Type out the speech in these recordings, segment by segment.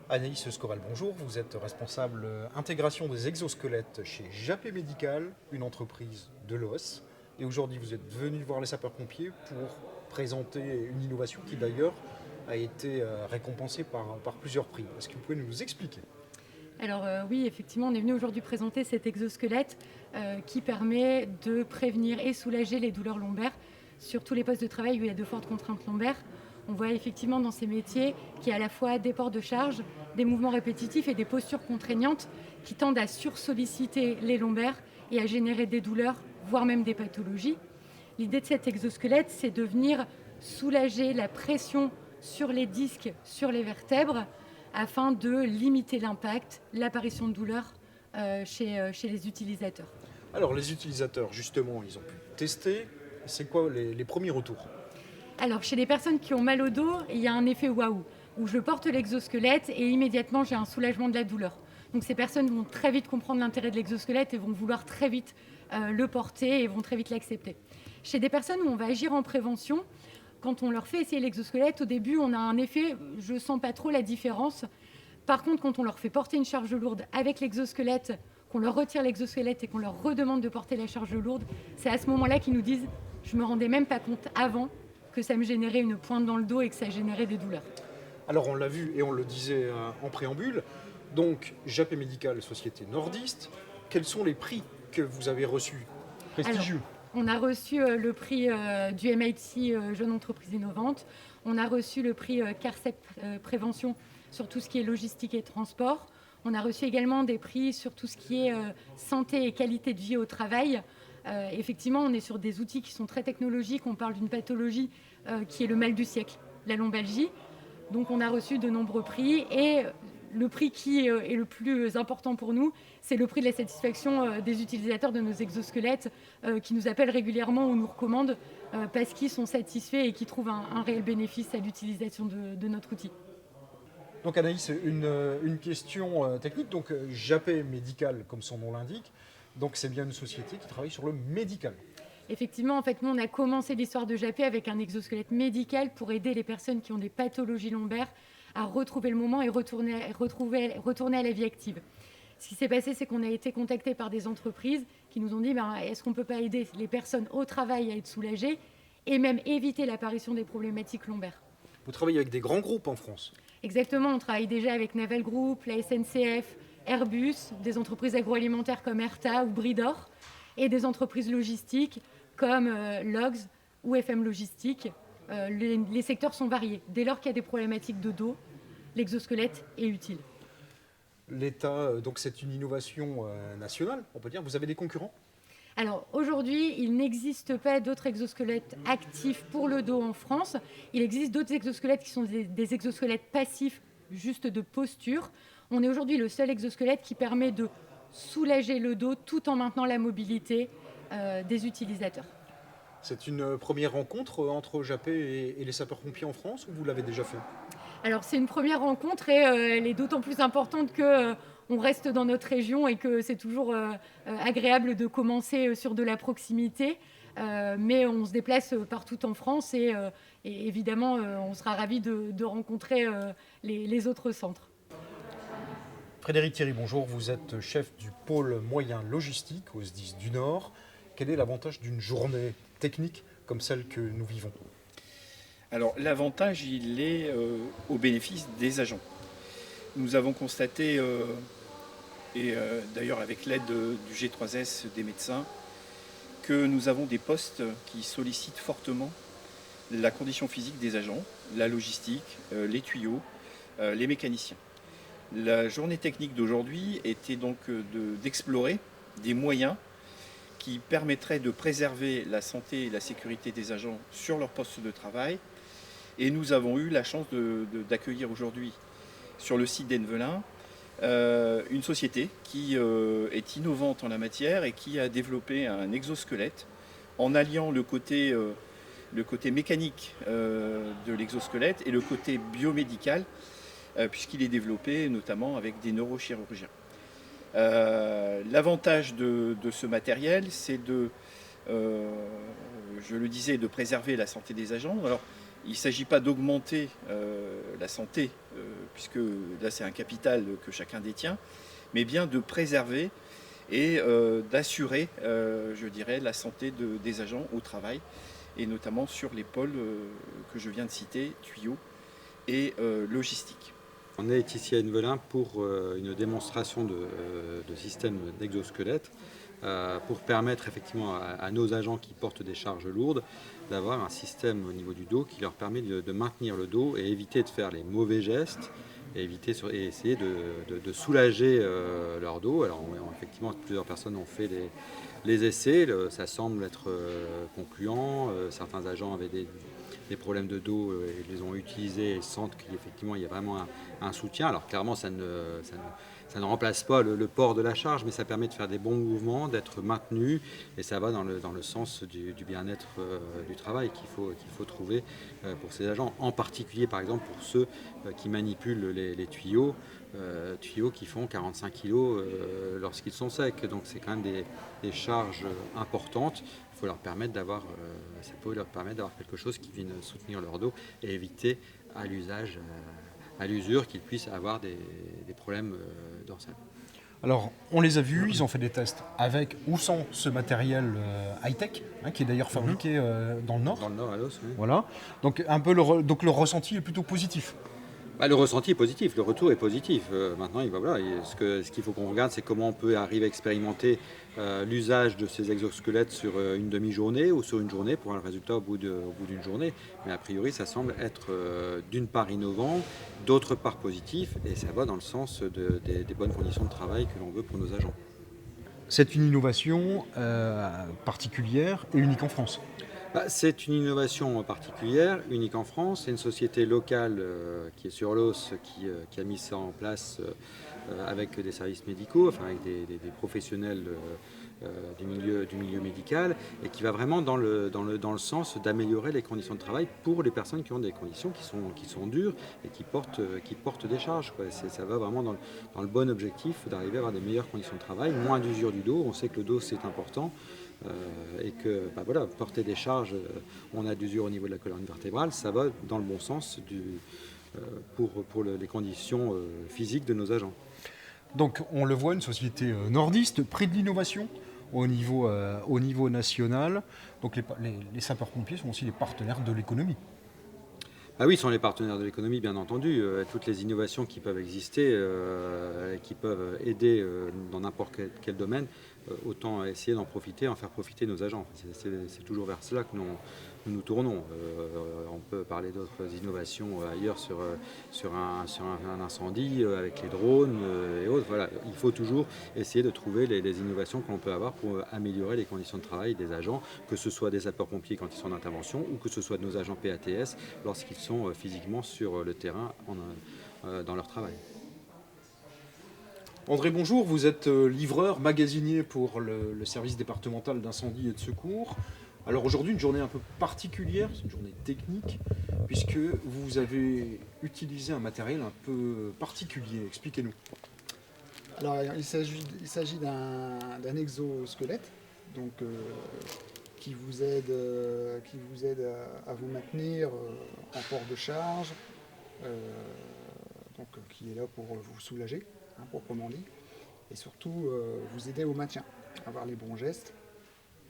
Anaïs Scoval, bonjour. Vous êtes responsable intégration des exosquelettes chez Japé Médical, une entreprise de l'os. Et aujourd'hui, vous êtes venu voir les sapeurs-pompiers pour présenter une innovation qui d'ailleurs a été récompensée par plusieurs prix. Est-ce que vous pouvez nous expliquer? Alors oui, effectivement, on est venu aujourd'hui présenter cet exosquelette qui permet de prévenir et soulager les douleurs lombaires sur tous les postes de travail où il y a de fortes contraintes lombaires. On voit effectivement dans ces métiers qu'il y a à la fois des ports de charge, des mouvements répétitifs et des postures contraignantes qui tendent à sursolliciter les lombaires et à générer des douleurs, voire même des pathologies. L'idée de cet exosquelette, c'est de venir soulager la pression sur les disques, sur les vertèbres, afin de limiter l'impact, l'apparition de douleurs chez les utilisateurs. Alors les utilisateurs, justement, ils ont pu tester. C'est quoi les premiers retours? Alors, chez les personnes qui ont mal au dos, il y a un effet waouh, où je porte l'exosquelette et immédiatement j'ai un soulagement de la douleur. Donc ces personnes vont très vite comprendre l'intérêt de l'exosquelette et vont vouloir très vite le porter et vont très vite l'accepter. Chez des personnes où on va agir en prévention, quand on leur fait essayer l'exosquelette, au début on a un effet, je ne sens pas trop la différence. Par contre, quand on leur fait porter une charge lourde avec l'exosquelette, qu'on leur retire l'exosquelette et qu'on leur redemande de porter la charge lourde, c'est à ce moment-là qu'ils nous disent « je ne me rendais même pas compte avant que ça me générait une pointe dans le dos et que ça générait des douleurs ». Alors on l'a vu et on le disait en préambule. Donc Japé Médical, société nordiste. Quels sont les prix que vous avez reçus? Alors, Prestigieux. on a reçu le prix du MIT Jeune Entreprise Innovante. On a reçu le prix CARSEP Prévention sur tout ce qui est logistique et transport. On a reçu également des prix sur tout ce qui est santé et qualité de vie au travail. Effectivement, on est sur des outils qui sont très technologiques. On parle d'une pathologie qui est le mal du siècle, la lombalgie. Donc on a reçu de nombreux prix et le prix qui est le plus important pour nous, c'est le prix de la satisfaction des utilisateurs de nos exosquelettes qui nous appellent régulièrement ou nous recommandent parce qu'ils sont satisfaits et qui trouvent un réel bénéfice à l'utilisation de notre outil. Donc Anaïs, une question technique. Donc Japé Médical, comme son nom l'indique, donc c'est bien une société qui travaille sur le médical. Effectivement, en fait, nous, on a commencé l'histoire de Japé avec un exosquelette médical pour aider les personnes qui ont des pathologies lombaires à retrouver le moment et retourner à la vie active. Ce qui s'est passé, c'est qu'on a été contacté par des entreprises qui nous ont dit est-ce qu'on ne peut pas aider les personnes au travail à être soulagées et même éviter l'apparition des problématiques lombaires. Vous travaillez avec des grands groupes en France. Exactement, on travaille déjà avec Naval Group, la SNCF, Airbus, des entreprises agroalimentaires comme Erta ou Bridor et des entreprises logistiques comme Logs ou FM Logistique. Les secteurs sont variés. Dès lors qu'il y a des problématiques de dos, l'exosquelette est utile. L'État, donc c'est une innovation nationale, on peut dire. Vous avez des concurrents? Alors aujourd'hui, il n'existe pas d'autres exosquelettes actifs pour le dos en France. Il existe d'autres exosquelettes qui sont des exosquelettes passifs, juste de posture. On est aujourd'hui le seul exosquelette qui permet de soulager le dos tout en maintenant la mobilité des utilisateurs. C'est une première rencontre entre Japé et les sapeurs-pompiers en France ou vous l'avez déjà fait? Alors c'est une première rencontre et elle est d'autant plus importante que on reste dans notre région et que c'est toujours agréable de commencer sur de la proximité. Mais on se déplace partout en France et évidemment on sera ravis de rencontrer les autres centres. Frédéric Thierry, bonjour. Vous êtes chef du pôle moyen logistique au SDIS du Nord. Quel est l'avantage d'une journée technique comme celle que nous vivons? Alors l'avantage, il est au bénéfice des agents. Nous avons constaté, d'ailleurs avec l'aide du G3S des médecins, que nous avons des postes qui sollicitent fortement la condition physique des agents, la logistique, les tuyaux, les mécaniciens. La journée technique d'aujourd'hui était donc d'explorer des moyens qui permettraient de préserver la santé et la sécurité des agents sur leur poste de travail. Et nous avons eu la chance d'accueillir aujourd'hui sur le site d'Envelin une société qui est innovante en la matière et qui a développé un exosquelette en alliant le côté mécanique de l'exosquelette et le côté biomédical, puisqu'il est développé notamment avec des neurochirurgiens. L'avantage de ce matériel, c'est je le disais, de préserver la santé des agents. Alors, il ne s'agit pas d'augmenter la santé, puisque là c'est un capital que chacun détient, mais bien de préserver et d'assurer, je dirais, la santé des agents au travail, et notamment sur les pôles que je viens de citer, tuyaux et logistique. On est ici à Envelin pour une démonstration de système d'exosquelette pour permettre effectivement à nos agents qui portent des charges lourdes d'avoir un système au niveau du dos qui leur permet de maintenir le dos et éviter de faire les mauvais gestes et essayer de soulager leur dos. Alors effectivement, plusieurs personnes ont fait les essais, ça semble être concluant. Certains agents avaient des problèmes de dos et les ont utilisés et sentent qu'effectivement il y a vraiment un soutien. Alors clairement ça ne remplace pas le port de la charge, mais ça permet de faire des bons mouvements, d'être maintenu, et ça va dans le sens du bien-être du travail qu'il faut trouver pour ces agents. En particulier par exemple pour ceux qui manipulent les tuyaux qui font 45 kg lorsqu'ils sont secs. Donc c'est quand même des charges importantes. Il faut leur permettre d'avoir quelque chose qui vienne soutenir leur dos et éviter à l'usage, à l'usure, qu'ils puissent avoir des problèmes dorsales. Alors, on les a vus, ils ont fait des tests avec ou sans ce matériel high-tech, qui est d'ailleurs fabriqué dans le Nord. Dans le Nord, à Los, oui. Voilà. Donc, donc le ressenti est plutôt positif. Le ressenti est positif, le retour est positif. Maintenant, ce qu'il faut qu'on regarde, c'est comment on peut arriver à expérimenter l'usage de ces exosquelettes sur une demi-journée ou sur une journée pour un résultat au bout d'une journée. Mais a priori, ça semble être d'une part innovant, d'autre part positif, et ça va dans le sens des bonnes conditions de travail que l'on veut pour nos agents. C'est une innovation particulière et unique en France. C'est une innovation particulière, unique en France. C'est une société locale qui est sur l'os qui a mis ça en place avec des services médicaux, enfin avec des professionnels du milieu médical, et qui va vraiment dans le sens d'améliorer les conditions de travail pour les personnes qui ont des conditions qui sont dures et qui portent des charges, quoi. Ça va vraiment dans le bon objectif d'arriver à avoir des meilleures conditions de travail, moins d'usure du dos. On sait que le dos c'est important. Et que porter des charges, on a d'usure au niveau de la colonne vertébrale, ça va dans le bon sens pour les conditions physiques de nos agents. Donc on le voit, une société nordiste, près de l'innovation au niveau national. Donc les sapeurs-pompiers sont aussi les partenaires de l'économie. Ah oui, ils sont les partenaires de l'économie, bien entendu. Toutes les innovations qui peuvent exister, qui peuvent aider dans n'importe quel domaine, autant essayer d'en profiter, en faire profiter nos agents. C'est toujours vers cela que nous tournons. On peut parler d'autres innovations ailleurs sur un incendie, avec les drones et autres. Voilà. Il faut toujours essayer de trouver les innovations que l'on peut avoir pour améliorer les conditions de travail des agents, que ce soit des sapeurs-pompiers quand ils sont en intervention ou que ce soit de nos agents PATS lorsqu'ils sont physiquement sur le terrain dans leur travail. André, bonjour, vous êtes livreur, magasinier pour le service départemental d'incendie et de secours. Alors aujourd'hui, une journée un peu particulière, c'est une journée technique, puisque vous avez utilisé un matériel un peu particulier. Expliquez-nous. Alors il s'agit d'un exosquelette donc, qui vous aide à vous maintenir en port de charge, donc, qui est là pour vous soulager, proprement dit, et surtout vous aider au maintien, à avoir les bons gestes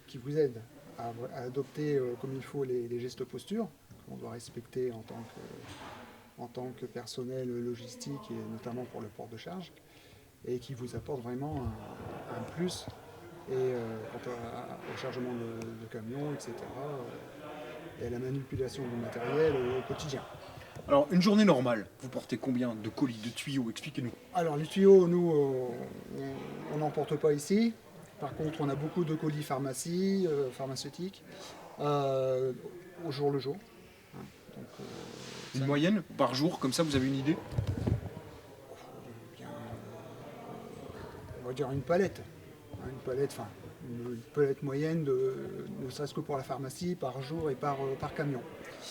qui vous aident à adopter comme il faut les gestes posture qu'on doit respecter en tant que personnel logistique et notamment pour le port de charge, et qui vous apportent vraiment un plus quant au chargement de camions, etc. Et à la manipulation du matériel au quotidien. Alors, une journée normale, vous portez combien de colis, de tuyaux? Expliquez-nous. Alors, les tuyaux, nous, on n'en porte pas ici. Par contre, on a beaucoup de colis pharmaceutiques, au jour le jour. Donc, une moyenne par jour, comme ça, vous avez une idée? On va dire une palette. Une palette moyenne, ne serait-ce que pour la pharmacie, par jour et par camion.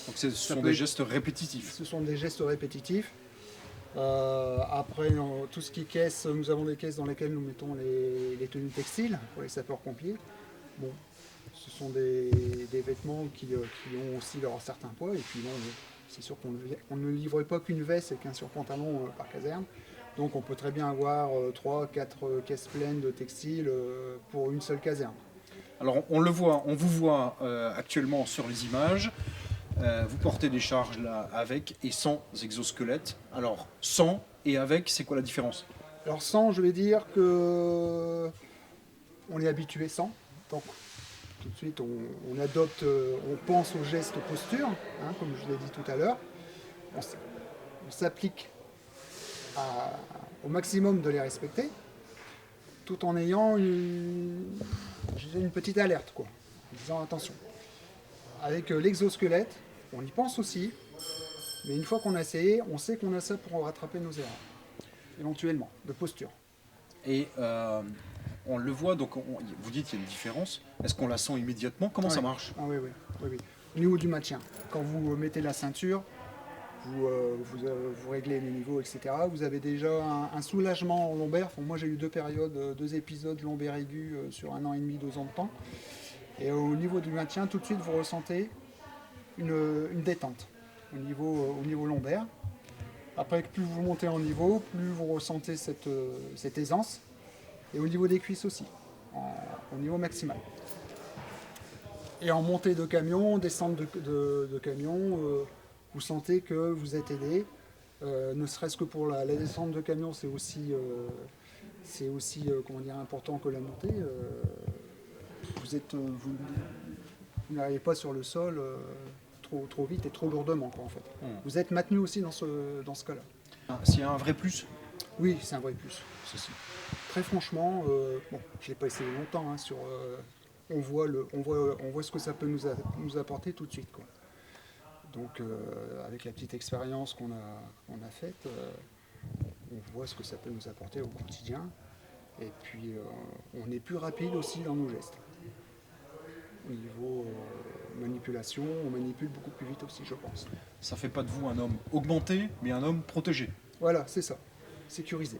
Donc ce sont des gestes répétitifs. Ce sont des gestes répétitifs. Après, tout ce qui est caisse, nous avons des caisses dans lesquelles nous mettons les tenues textiles pour les sapeurs-pompiers. Bon, Ce sont des vêtements qui ont aussi leur certain poids. Et puis bon, c'est sûr qu'on ne livre pas qu'une veste et qu'un surpantalon par caserne. Donc on peut très bien avoir 3-4 caisses pleines de textiles pour une seule caserne. Alors on le voit, on vous voit actuellement sur les images. Vous portez des charges là avec et sans exosquelette. Alors sans et avec, c'est quoi la différence? Alors sans, je vais dire que on est habitué sans. Donc tout de suite on adopte, on pense aux gestes, aux postures, hein, comme je l'ai dit tout à l'heure. On s'applique au maximum de les respecter, tout en ayant une petite alerte, quoi, en disant attention. Avec l'exosquelette, on y pense aussi, mais une fois qu'on a essayé, on sait qu'on a ça pour rattraper nos erreurs, éventuellement, de posture. Et on le voit, donc vous dites qu'il y a une différence. Est-ce qu'on la sent immédiatement? Comment ça marche? Ah oui. Au niveau du maintien, quand vous mettez la ceinture, vous réglez les niveaux, etc. Vous avez déjà un soulagement en lombaire. Enfin, moi j'ai eu 2 épisodes lombaires aigus sur 1 an et demi, 2 ans de temps. Et au niveau du maintien, tout de suite vous ressentez une détente au niveau lombaire. Après, plus vous montez en niveau, plus vous ressentez cette aisance. Et au niveau des cuisses aussi, au niveau maximal. Et en montée de camion, descente de camion, vous sentez que vous êtes aidé. Ne serait-ce que pour la descente de camion, c'est aussi comment dire, important que la montée. Vous n'arrivez pas sur le sol trop vite et trop lourdement, quoi, en fait. Vous êtes maintenu aussi dans ce cas-là. C'est un vrai plus? Oui, c'est un vrai plus, ceci. Très franchement, bon, je ne l'ai pas essayé longtemps, hein, on voit ce que ça peut nous apporter tout de suite, quoi. Donc avec la petite expérience qu'on a faite, on voit ce que ça peut nous apporter au quotidien. Et puis on est plus rapide aussi dans nos gestes. Au niveau manipulation, on manipule beaucoup plus vite aussi, je pense. Ça fait pas de vous un homme augmenté, mais un homme protégé. Voilà, c'est ça. Sécurisé.